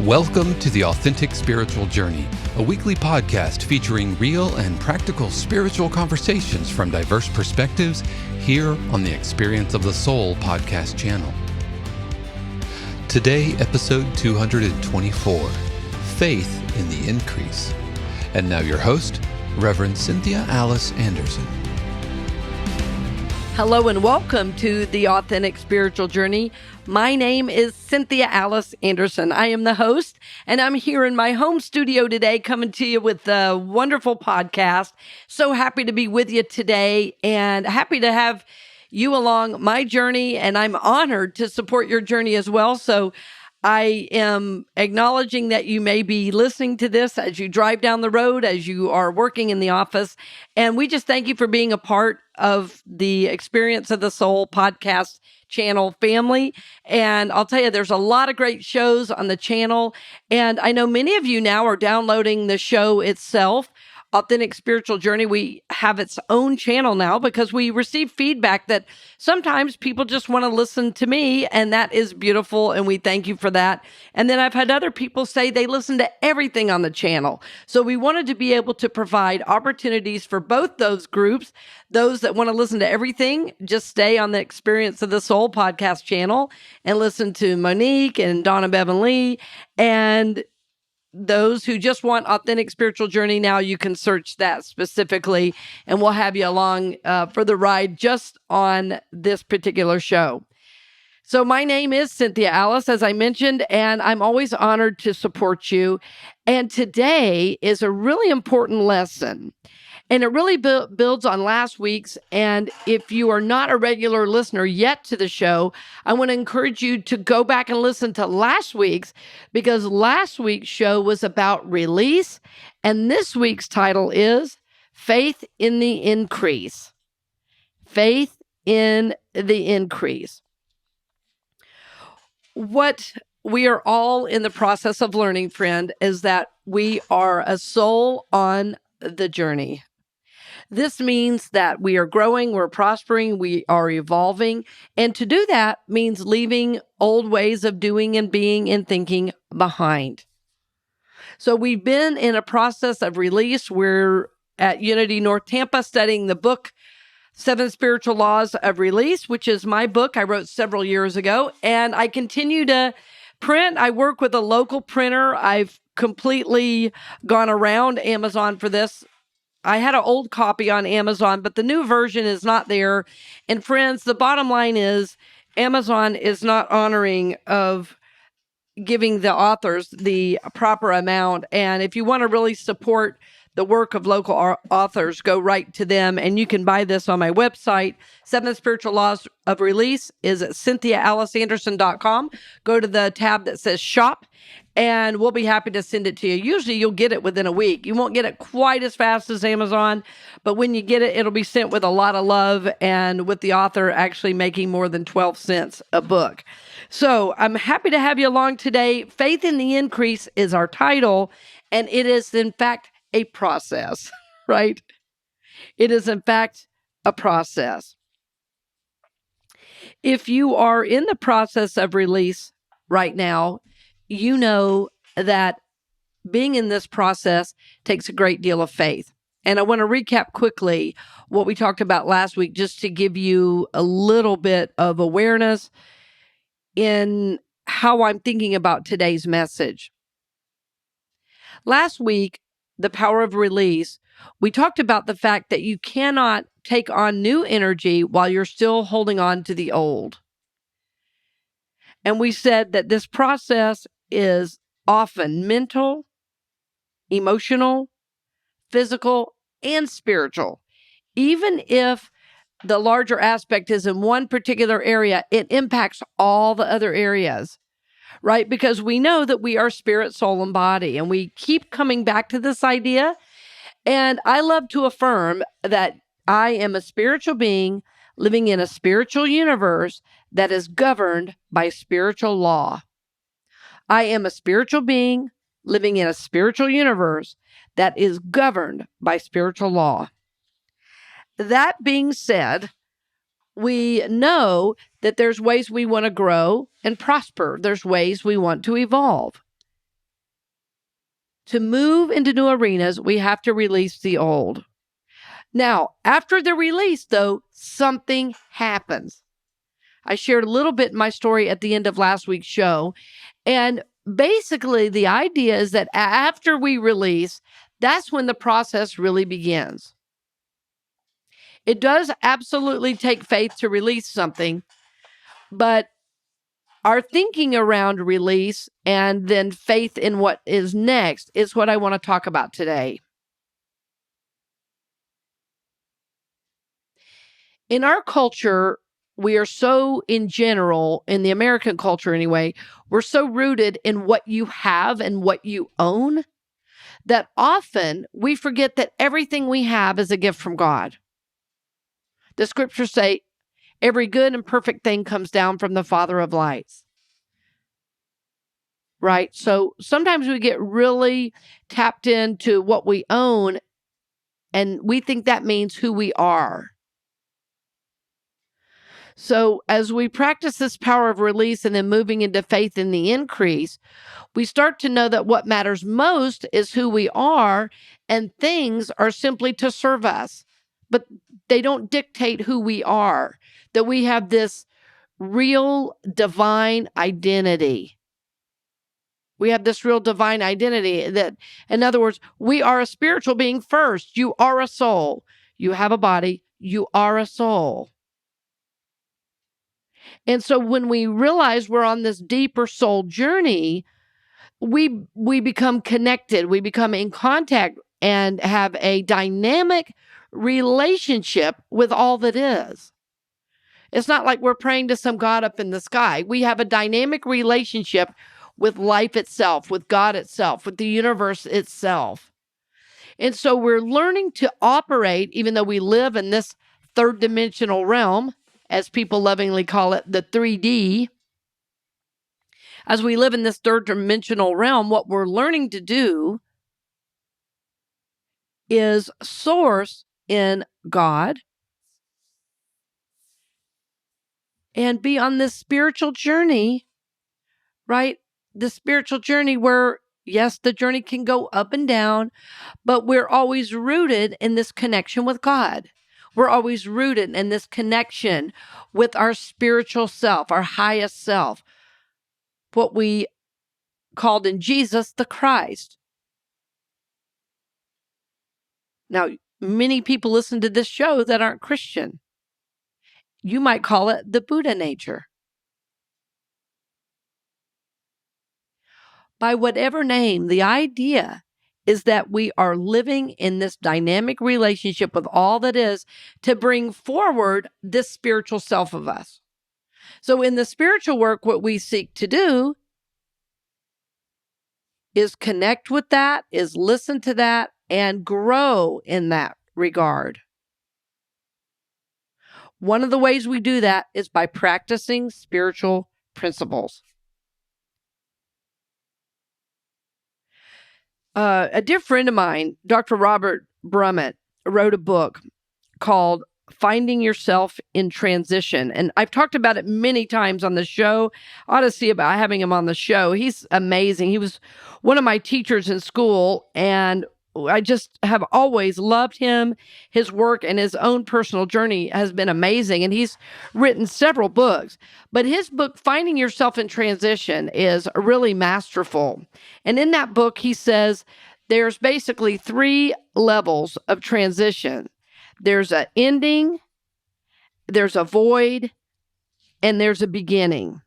Welcome to The Authentic Spiritual Journey, a weekly podcast featuring real and practical spiritual conversations from diverse perspectives here on the Experience of the Soul podcast channel. Today, episode 224, Faith in the Increase. And now your host, Reverend Cynthia Alice Anderson. Hello and welcome to The Authentic Spiritual Journey. My name is Cynthia Alice Anderson. I am the host, and I'm here in my home studio today coming to you with a wonderful podcast. So happy to be with you today and happy to have you along my journey, and I'm honored to support your journey as well. So I am acknowledging that you may be listening to this as you drive down the road, as you are working in the office. And we just thank you for being a part of the Experience of the Soul podcast channel family. And I'll tell you, there's a lot of great shows on the channel. And I know many of you now are downloading the show itself. Authentic Spiritual Journey, we have its own channel now because we receive feedback that sometimes people just want to listen to me, and that is beautiful, and we thank you for that. And then I've had other people say they listen to everything on the channel. So we wanted to be able to provide opportunities for both those groups. Those that want to listen to everything, just stay on the Experience of the Soul podcast channel and listen to Monique and Donna Bevan Lee. And those who just want Authentic Spiritual Journey, now you can search that specifically, and we'll have you along for the ride just on this particular show. So my name is Cynthia Alice, as I mentioned, and I'm always honored to support you. And today is a really important lesson. And it really builds on last week's. And if you are not a regular listener yet to the show, I want to encourage you to go back and listen to last week's, because last week's show was about release. And this week's title is Faith in the Increase. Faith in the Increase. What we are all in the process of learning, friend, is that we are a soul on the journey. This means that we are growing, we're prospering, we are evolving. And to do that means leaving old ways of doing and being and thinking behind. So we've been in a process of release. We're at Unity North Tampa studying the book, 7 Spiritual Laws of Release, which is my book I wrote several years ago. And I continue to print. I work with a local printer. I've completely gone around Amazon for this. I had an old copy on Amazon, but the new version is not there. And friends, the bottom line is Amazon is not honoring of giving the authors the proper amount. And if you want to really support the work of local authors, go right to them. And you can buy this on my website. 7 Spiritual Laws of Release is at CynthiaAliceAnderson.com. Go to the tab that says shop, and we'll be happy to send it to you. Usually you'll get it within a week. You won't get it quite as fast as Amazon, but when you get it, it'll be sent with a lot of love and with the author actually making more than 12 cents a book. So I'm happy to have you along today. Faith in the Increase is our title, and it is in fact a process, right? It is in fact a process. If you are in the process of release right now, you know that being in this process takes a great deal of faith. And I want to recap quickly what we talked about last week, just to give you a little bit of awareness in how I'm thinking about today's message. Last week, the power of release, we talked about the fact that you cannot take on new energy while you're still holding on to the old. And we said that this process is often mental, emotional, physical, and spiritual. Even if the larger aspect is in one particular area, it impacts all the other areas, right? Because we know that we are spirit, soul, and body, and we keep coming back to this idea. And I love to affirm that I am a spiritual being living in a spiritual universe that is governed by spiritual law. I am a spiritual being living in a spiritual universe that is governed by spiritual law. That being said, we know that there's ways we want to grow and prosper. There's ways we want to evolve. To move into new arenas, we have to release the old. Now, after the release, though, something happens. I shared a little bit in my story at the end of last week's show. And basically, the idea is that after we release, that's when the process really begins. It does absolutely take faith to release something, but our thinking around release and then faith in what is next is what I want to talk about today. In our culture, we are so, in general, in the American culture anyway, we're so rooted in what you have and what you own that often we forget that everything we have is a gift from God. The scriptures say, every good and perfect thing comes down from the Father of lights. Right? So sometimes we get really tapped into what we own, and we think that means who we are. So as we practice this power of release and then moving into faith in the increase, we start to know that what matters most is who we are, and things are simply to serve us, but they don't dictate who we are, that we have this real divine identity. We have this real divine identity that, in other words, we are a spiritual being first. You are a soul. You have a body. You are a soul. And so when we realize we're on this deeper soul journey, we become connected. We become in contact and have a dynamic relationship with all that is. It's not like we're praying to some God up in the sky. We have a dynamic relationship with life itself, with God itself, with the universe itself. And so we're learning to operate, even though we live in this third dimensional realm, as people lovingly call it, the 3D. As we live in this third dimensional realm, what we're learning to do is source in God and be on this spiritual journey, right? The spiritual journey where, yes, the journey can go up and down, but we're always rooted in this connection with God. We're always rooted in this connection with our spiritual self, our highest self, what we called in Jesus the Christ. Now, many people listen to this show that aren't Christian. You might call it the Buddha nature. By whatever name, the idea is that we are living in this dynamic relationship with all that is to bring forward this spiritual self of us. So in the spiritual work, what we seek to do is connect with that, is listen to that, and grow in that regard. One of the ways we do that is by practicing spiritual principles. A dear friend of mine, Dr. Robert Brumet, wrote a book called Finding Yourself in Transition. And I've talked about it many times on the show. I ought to see about having him on the show. He's amazing. He was one of my teachers in school, and I just have always loved him. His work and his own personal journey has been amazing. And he's written several books. But his book, Finding Yourself in Transition, is really masterful. And in that book, he says there's basically 3 levels of transition. There's an ending, there's a void, and there's a beginning.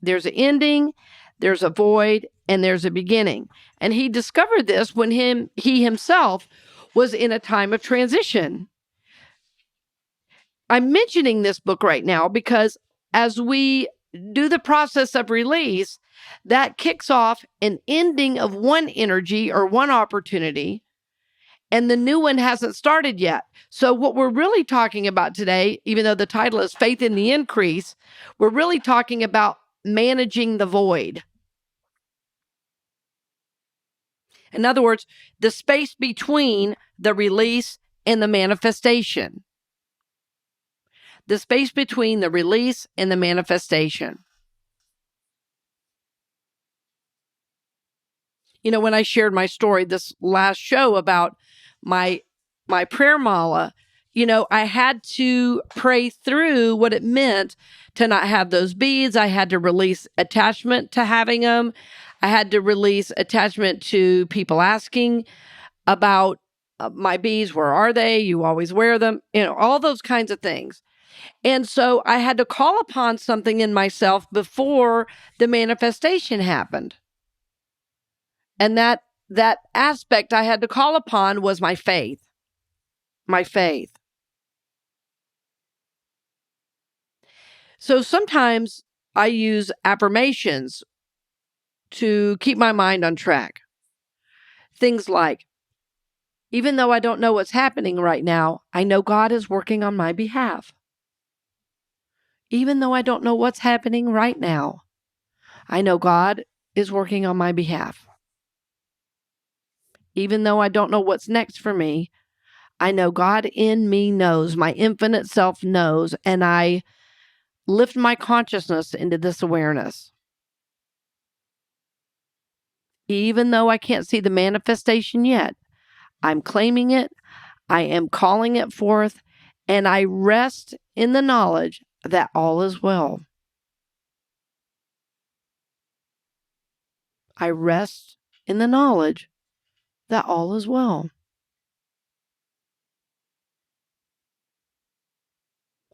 There's an ending, there's a void, and there's a beginning. And he discovered this when he himself was in a time of transition. I'm mentioning this book right now because as we do the process of release, that kicks off an ending of one energy or one opportunity, and the new one hasn't started yet. So what we're really talking about today, even though the title is Faith in the Increase, we're really talking about managing the void. In other words, the space between the release and the manifestation. The space between the release and the manifestation. when I shared my story this last show about my prayer mala, I had to pray through what it meant to not have those beads. I had to release attachment to having them. I had to release attachment to people asking about my beads. Where are they? You always wear them. All those kinds of things. And so I had to call upon something in myself before the manifestation happened. And that aspect I had to call upon was my faith. My faith. So sometimes I use affirmations to keep my mind on track. Things like, even though I don't know what's happening right now, I know God is working on my behalf. Even though I don't know what's happening right now, I know God is working on my behalf. Even though I don't know what's next for me, I know God in me knows, my infinite self knows, and I lift my consciousness into this awareness. Even though I can't see the manifestation yet, I'm claiming it, I am calling it forth, and I rest in the knowledge that all is well. I rest in the knowledge that all is well.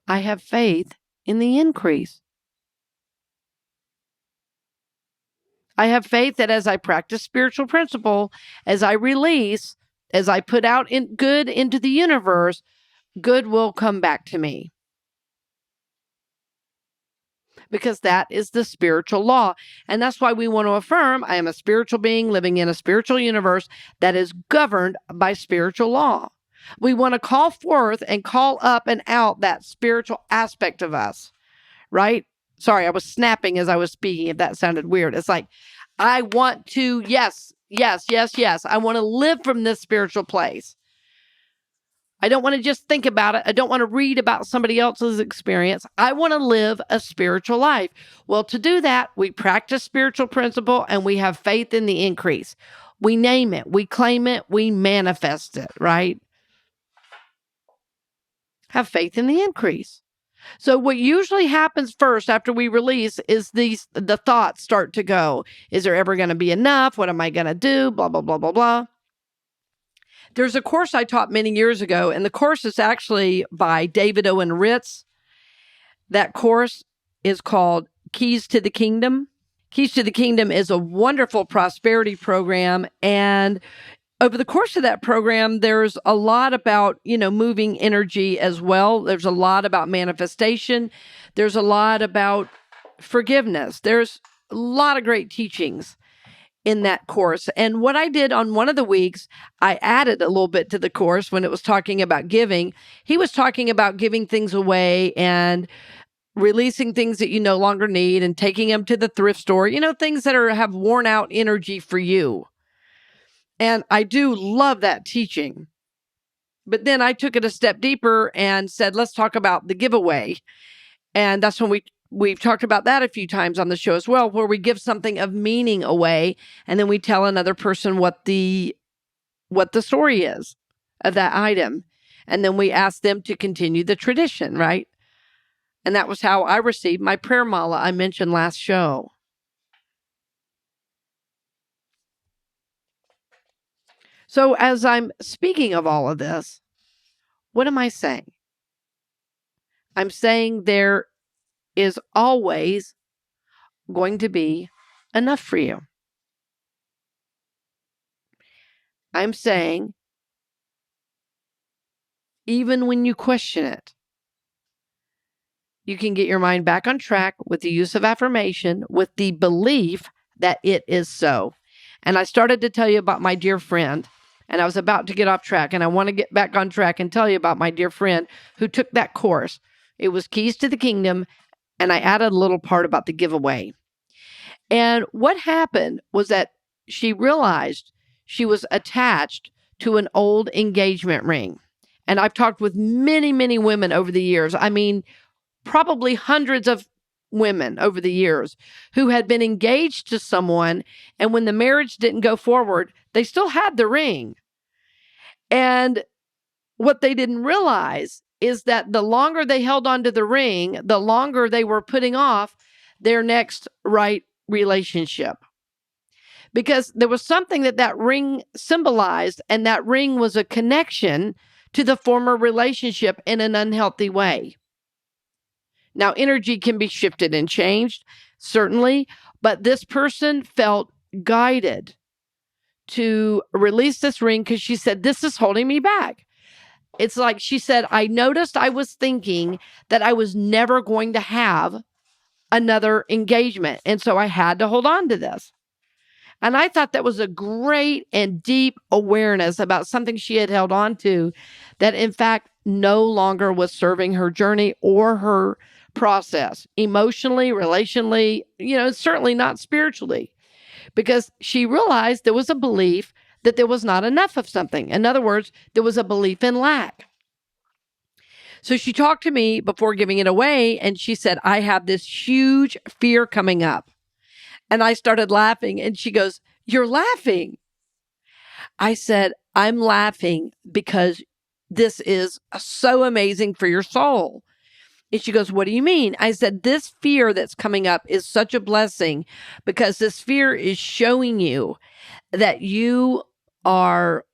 I have faith in the increase. I have faith that as I practice spiritual principle, as I release, as I put out good into the universe, good will come back to me. Because that is the spiritual law. And that's why we want to affirm I am a spiritual being living in a spiritual universe that is governed by spiritual law. We want to call forth and call up and out that spiritual aspect of us, right? Sorry, I was snapping as I was speaking, if that sounded weird. It's like, I want to, yes. I want to live from this spiritual place. I don't want to just think about it. I don't want to read about somebody else's experience. I want to live a spiritual life. Well, to do that, we practice spiritual principle and we have faith in the increase. We name it, we claim it, we manifest it, right? Have faith in the increase. So what usually happens first after we release is the thoughts start to go. Is there ever going to be enough? What am I going to do? Blah, blah, blah, blah, blah. There's a course I taught many years ago, and the course is actually by David Owen Ritz. That course is called Keys to the Kingdom. Keys to the Kingdom is a wonderful prosperity program, and over the course of that program, there's a lot about, moving energy as well. There's a lot about manifestation. There's a lot about forgiveness. There's a lot of great teachings in that course. And what I did on one of the weeks, I added a little bit to the course when it was talking about giving. He was talking about giving things away and releasing things that you no longer need and taking them to the thrift store, things that have worn out energy for you. And I do love that teaching. But then I took it a step deeper and said, let's talk about the giveaway. And that's when we've talked about that a few times on the show as well, where we give something of meaning away, and then we tell another person what the story is of that item. And then we ask them to continue the tradition, right? And that was how I received my prayer mala I mentioned last show. So as I'm speaking of all of this, what am I saying? I'm saying there is always going to be enough for you. I'm saying, even when you question it, you can get your mind back on track with the use of affirmation, with the belief that it is so. And I started to tell you about my dear friend, and I was about to get off track, and I want to get back on track and tell you about my dear friend who took that course. It was Keys to the Kingdom, and I added a little part about the giveaway. And what happened was that she realized she was attached to an old engagement ring. And I've talked with many, many women over the years. I mean, probably hundreds of women over the years who had been engaged to someone, and when the marriage didn't go forward, they still had the ring. And what they didn't realize is that the longer they held on to the ring, the longer they were putting off their next right relationship. Because there was something that ring symbolized, and that ring was a connection to the former relationship in an unhealthy way. Now, energy can be shifted and changed, certainly, but this person felt guided to release this ring because she said, this is holding me back. It's like she said, I noticed I was thinking that I was never going to have another engagement. And so I had to hold on to this. And I thought that was a great and deep awareness about something she had held on to that, in fact, no longer was serving her journey or her process, emotionally, relationally, certainly not spiritually, because she realized there was a belief that there was not enough of something. In other words, there was a belief in lack. So she talked to me before giving it away, and she said, I have this huge fear coming up. And I started laughing, and she goes, you're laughing. I said, I'm laughing because this is so amazing for your soul. And she goes, what do you mean? I said, this fear that's coming up is such a blessing because this fear is showing you that you are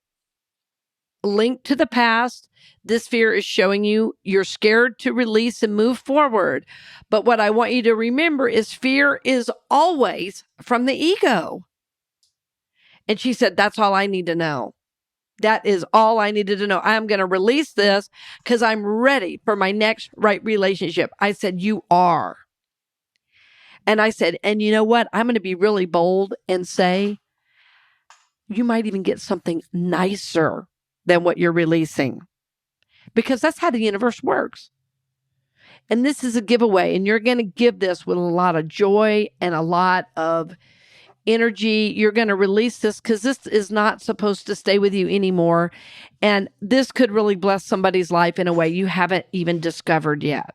linked to the past. This fear is showing you you're scared to release and move forward. But what I want you to remember is fear is always from the ego. And she said, that's all I need to know. That is all I needed to know. I'm going to release this because I'm ready for my next right relationship. I said, you are. And I said, and you know what? I'm going to be really bold and say, you might even get something nicer than what you're releasing, because that's how the universe works. And this is a giveaway, and you're going to give this with a lot of joy and a lot of energy. You're going to release this because this is not supposed to stay with you anymore. And this could really bless somebody's life in a way you haven't even discovered yet.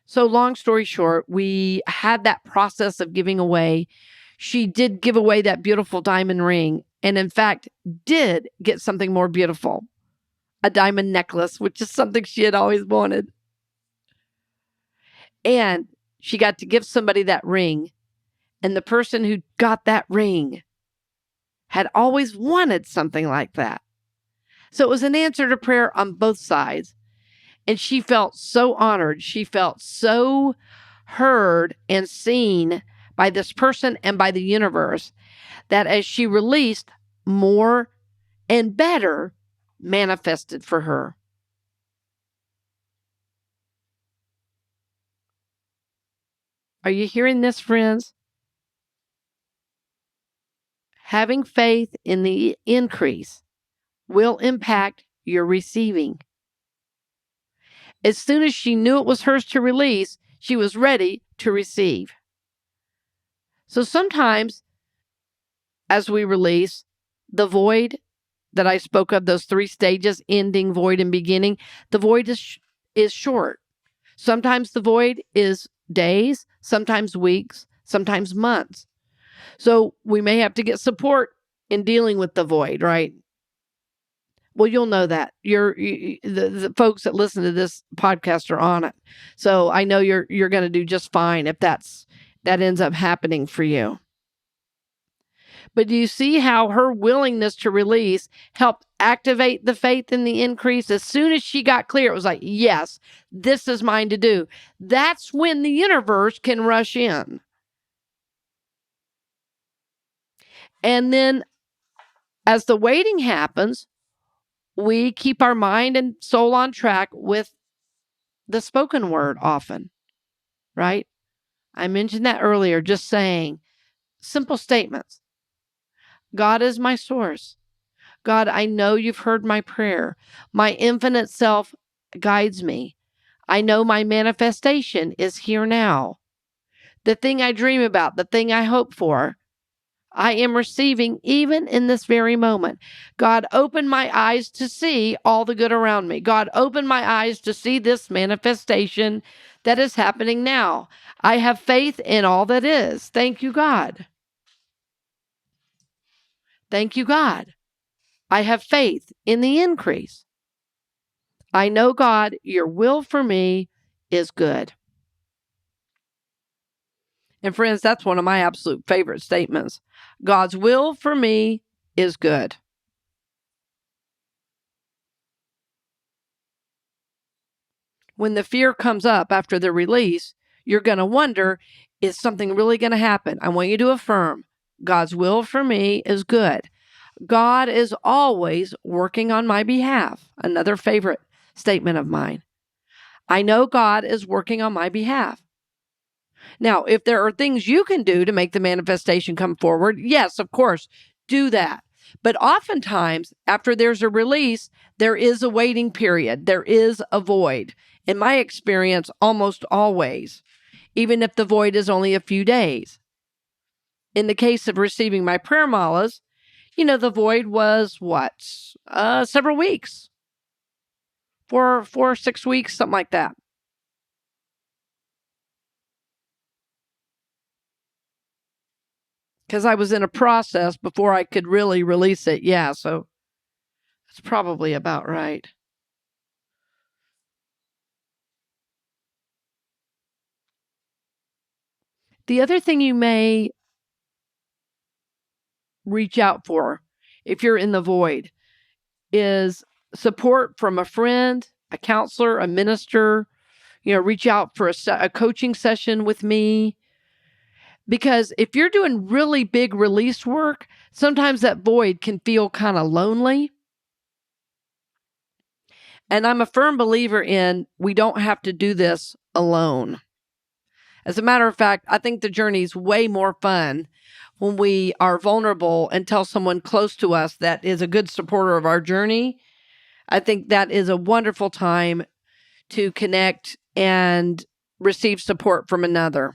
So long story short, we had that process of giving away. She did give away that beautiful diamond ring, and in fact, did get something more beautiful, a diamond necklace, which is something she had always wanted. And she got to give somebody that ring, and the person who got that ring had always wanted something like that. So it was an answer to prayer on both sides. And she felt so honored. She felt so heard and seen by this person and by the universe that as she released, more and better manifested for her. Are you hearing this, friends? Having faith in the increase will impact your receiving. As soon as she knew it was hers to release, she was ready to receive. So sometimes, as we release, the void that I spoke of, those 3 stages, ending, void, and beginning, the void is short. Sometimes the void is days, sometimes weeks, sometimes months. So we may have to get support in dealing with the void, right? Well, you'll know that. The folks that listen to this podcast are on it. So I know you're going to do just fine if that ends up happening for you. But do you see how her willingness to release helped activate the faith in the increase? As soon as she got clear, it was like, yes, this is mine to do. That's when the universe can rush in. And then as the waiting happens, we keep our mind and soul on track with the spoken word often, right? I mentioned that earlier, just saying simple statements. God is my source. God, I know you've heard my prayer. My infinite self guides me. I know my manifestation is here now. The thing I dream about, the thing I hope for, I am receiving even in this very moment. God, open my eyes to see all the good around me. God, open my eyes to see this manifestation, that is happening now. I have faith in all that is. Thank you, God. Thank you, God. I have faith in the increase. I know, God, your will for me is good. And friends, that's one of my absolute favorite statements. God's will for me is good. When the fear comes up after the release, you're going to wonder, is something really going to happen? I want you to affirm, God's will for me is good. God is always working on my behalf. Another favorite statement of mine. I know God is working on my behalf. Now, if there are things you can do to make the manifestation come forward, yes, of course, do that. But oftentimes, after there's a release, there is a waiting period. There is a void. In my experience, almost always, even if the void is only a few days. In the case of receiving my prayer malas, the void was what? Several weeks. 4 or 6 weeks, something like that. Because I was in a process before I could really release it. Yeah, so that's probably about right. The other thing you may reach out for if you're in the void is support from a friend, a counselor, a minister. Reach out for a coaching session with me. Because if you're doing really big release work, sometimes that void can feel kind of lonely. And I'm a firm believer in we don't have to do this alone. As a matter of fact, I think the journey is way more fun when we are vulnerable and tell someone close to us that is a good supporter of our journey. I think that is a wonderful time to connect and receive support from another.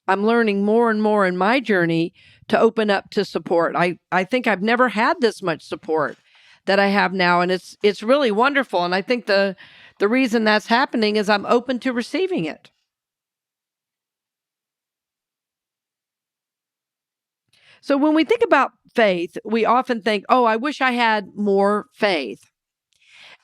I'm learning more and more in my journey to open up to support. I think I've never had this much support that I have now, and it's really wonderful. And I think the reason that's happening is I'm open to receiving it. So when we think about faith, we often think, oh, I wish I had more faith.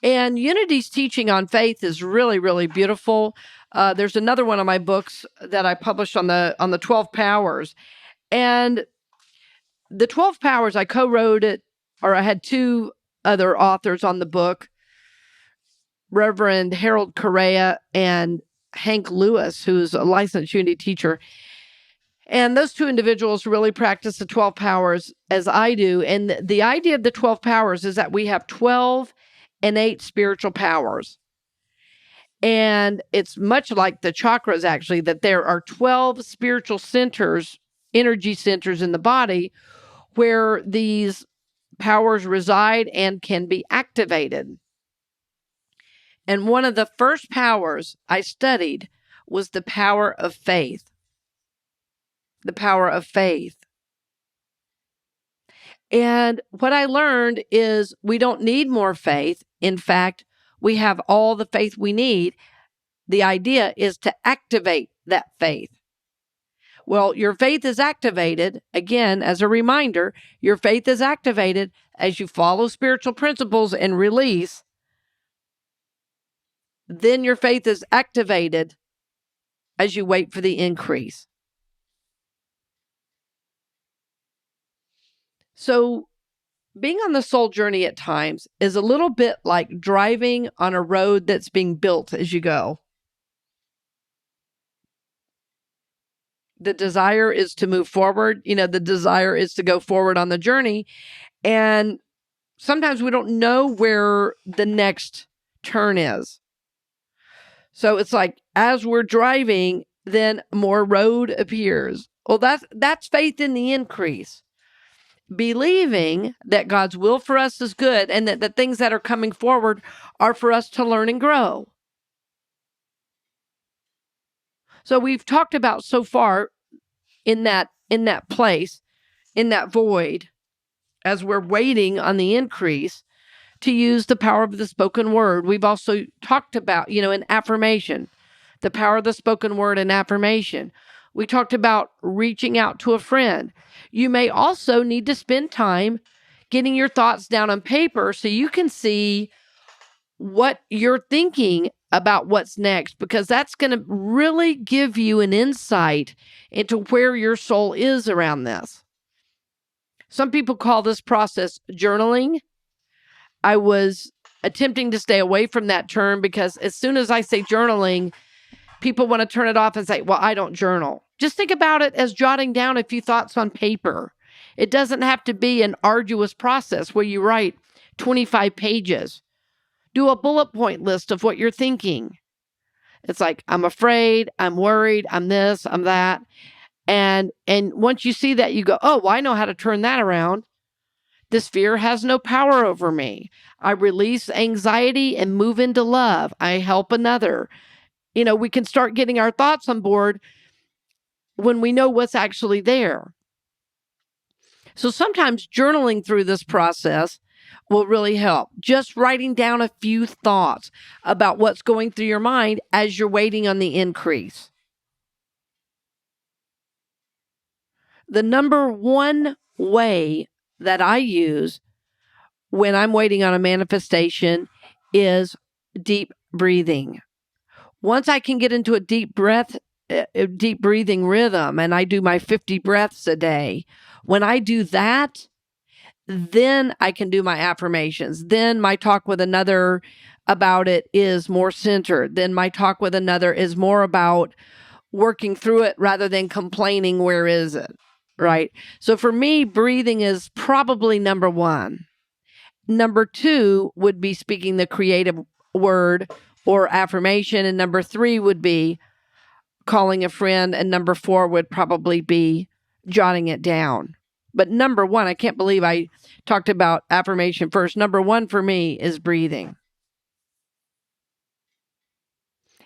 And Unity's teaching on faith is really, really beautiful. There's another one of my books that I published on the 12 Powers. And the 12 Powers, I co-wrote it, or I had 2 other authors on the book, Reverend Harold Correa and Hank Lewis, who's a licensed Unity teacher. And those 2 individuals really practice the 12 powers as I do. And the idea of the 12 powers is that we have 12 innate spiritual powers. And it's much like the chakras, actually, that there are 12 spiritual centers, energy centers in the body where these powers reside and can be activated. And one of the first powers I studied was the power of faith. The power of faith. And what I learned is we don't need more faith. In fact, we have all the faith we need. The idea is to activate that faith. Well, your faith is activated, again, as a reminder, your faith is activated as you follow spiritual principles and release. Then your faith is activated as you wait for the increase. So being on the soul journey at times is a little bit like driving on a road that's being built as you go. The desire is to move forward. The desire is to go forward on the journey. And sometimes we don't know where the next turn is. So it's like, as we're driving, then more road appears. Well, that's faith in the increase. Believing that God's will for us is good and that the things that are coming forward are for us to learn and grow. So we've talked about so far in that place, in that void, as we're waiting on the increase, to use the power of the spoken word. We've also talked about, an affirmation, the power of the spoken word and affirmation. We talked about reaching out to a friend. You may also need to spend time getting your thoughts down on paper so you can see what you're thinking about what's next, because that's going to really give you an insight into where your soul is around this. Some people call this process journaling. I was attempting to stay away from that term because as soon as I say journaling, people want to turn it off and say, well, I don't journal. Just think about it as jotting down a few thoughts on paper. It doesn't have to be an arduous process where you write 25 pages. Do a bullet point list of what you're thinking. It's like, I'm afraid, I'm worried, I'm this, I'm that. And once you see that, you go, oh, well, I know how to turn that around. This fear has no power over me. I release anxiety and move into love. I help another. We can start getting our thoughts on board when we know what's actually there. So sometimes journaling through this process will really help. Just writing down a few thoughts about what's going through your mind as you're waiting on the increase. The number one way that I use when I'm waiting on a manifestation is deep breathing. Once I can get into a deep breathing rhythm, and I do my 50 breaths a day, when I do that, then I can do my affirmations. Then my talk with another about it is more centered. Then my talk with another is more about working through it rather than complaining, where is it? Right? So for me, breathing is probably number one. Number two would be speaking the creative word or affirmation. And number three would be calling a friend. And number four would probably be jotting it down. But number one, I can't believe I talked about affirmation first. Number one for me is breathing.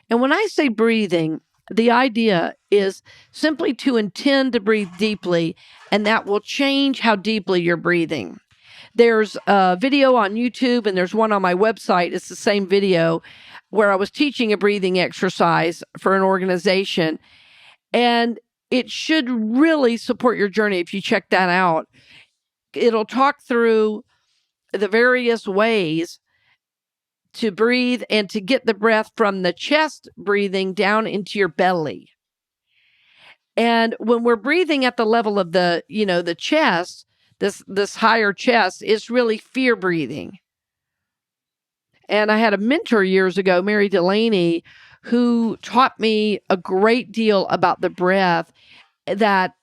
And when I say breathing, the idea is simply to intend to breathe deeply, and that will change how deeply you're breathing. There's a video on YouTube and there's one on my website. It's the same video where I was teaching a breathing exercise for an organization. And it should really support your journey if you check that out. It'll talk through the various ways to breathe and to get the breath from the chest breathing down into your belly. And when we're breathing at the level of the chest, this higher chest, is really fear breathing. And I had a mentor years ago, Mary Delaney, who taught me a great deal about the breath, that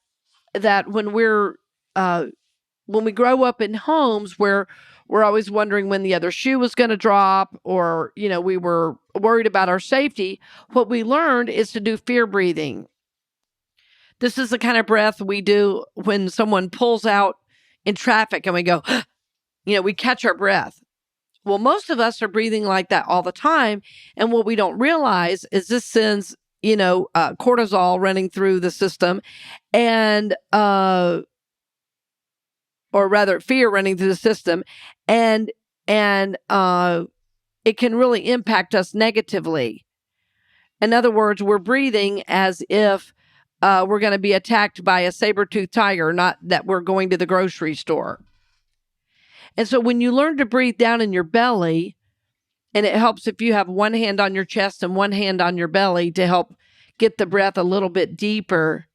when we grow up in homes where we're always wondering when the other shoe was going to drop, or, we were worried about our safety, what we learned is to do fear breathing. This is the kind of breath we do when someone pulls out in traffic and we go, we catch our breath. Well, most of us are breathing like that all the time. And what we don't realize is this sends, cortisol running through the system, and, or rather fear running through the system. And it can really impact us negatively. In other words, we're breathing as if we're going to be attacked by a saber-toothed tiger, not that we're going to the grocery store. And so when you learn to breathe down in your belly, and it helps if you have one hand on your chest and one hand on your belly to help get the breath a little bit deeper,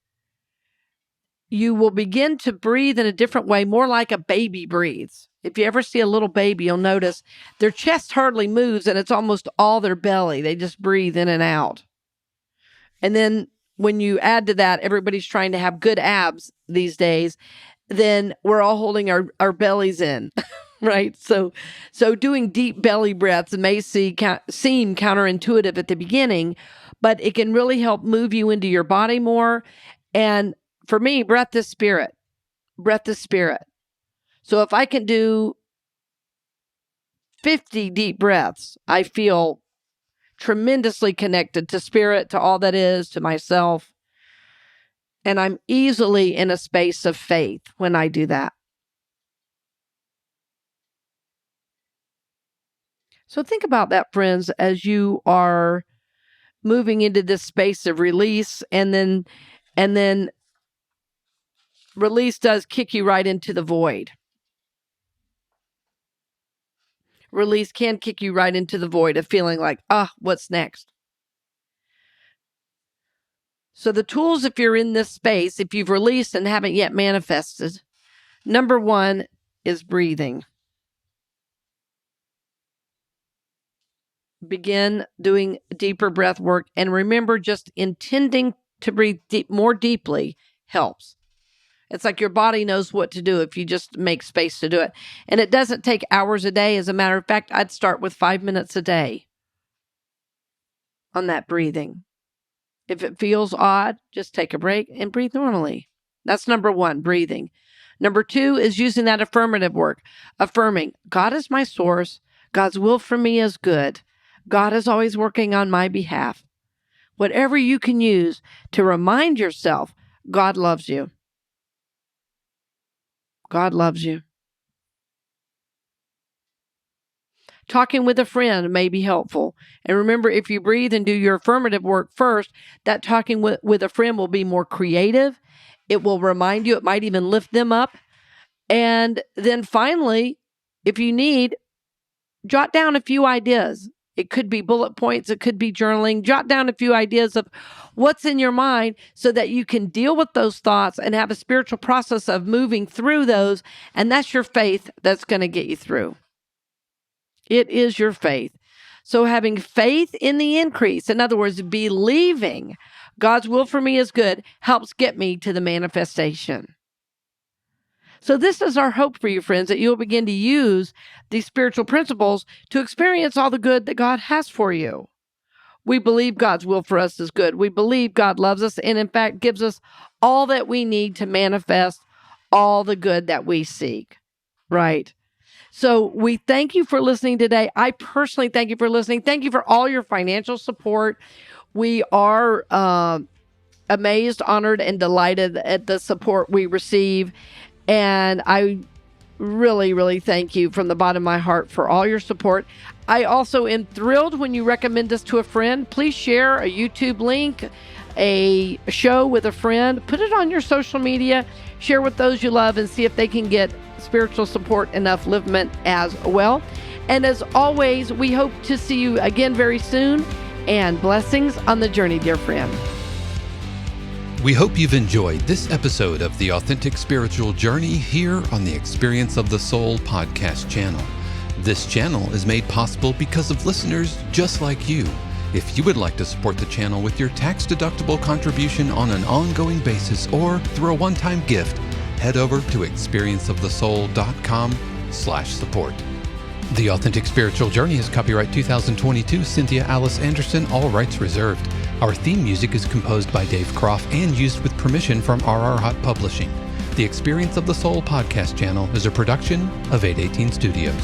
you will begin to breathe in a different way, more like a baby breathes. If you ever see a little baby, you'll notice their chest hardly moves and it's almost all their belly. They just breathe in and out. And then when you add to that, everybody's trying to have good abs these days, then we're all holding our bellies in, right? So doing deep belly breaths may seem counterintuitive at the beginning, but it can really help move you into your body more. And for me, breath is spirit. Breath is spirit. So if I can do 50 deep breaths, I feel tremendously connected to spirit, to all that is, to myself. And I'm easily in a space of faith when I do that. So think about that, friends, as you are moving into this space of release, and then release does kick you right into the void. Release can kick you right into the void of feeling like, what's next? So the tools, if you're in this space, if you've released and haven't yet manifested, number one is breathing. Begin doing deeper breath work, and remember, just intending to breathe more deeply helps. It's like your body knows what to do if you just make space to do it. And it doesn't take hours a day. As a matter of fact, I'd start with 5 minutes a day on that breathing. If it feels odd, just take a break and breathe normally. That's number one, breathing. Number two is using that affirmative work, affirming, God is my source. God's will for me is good. God is always working on my behalf. Whatever you can use to remind yourself, God loves you. God loves you. Talking with a friend may be helpful. And remember, if you breathe and do your affirmative work first, that talking with a friend will be more creative. It will remind you. It might even lift them up. And then finally, if you need, jot down a few ideas. It could be bullet points. It could be journaling. Jot down a few ideas of what's in your mind so that you can deal with those thoughts and have a spiritual process of moving through those. And that's your faith that's going to get you through. It is your faith. So having faith in the increase, in other words, believing God's will for me is good, helps get me to the manifestation. So this is our hope for you, friends, that you'll begin to use these spiritual principles to experience all the good that God has for you. We believe God's will for us is good. We believe God loves us and, in fact, gives us all that we need to manifest all the good that we seek, right? So we thank you for listening today. I personally thank you for listening. Thank you for all your financial support. We are amazed, honored, and delighted at the support we receive. And I really, really thank you from the bottom of my heart for all your support. I also am thrilled when you recommend us to a friend. Please share a YouTube link, a show with a friend. Put it on your social media. Share with those you love and see if they can get spiritual support and upliftment as well. And as always, we hope to see you again very soon. And blessings on the journey, dear friend. We hope you've enjoyed this episode of The Authentic Spiritual Journey here on the Experience of the Soul podcast channel. This channel is made possible because of listeners just like you. If you would like to support the channel with your tax-deductible contribution on an ongoing basis or through a one-time gift, head over to experienceofthesoul.com/support. The Authentic Spiritual Journey is copyright 2022, Cynthia Alice Anderson, all rights reserved. Our theme music is composed by Dave Croft and used with permission from RR Hot Publishing. The Experience of the Soul podcast channel is a production of 818 Studios.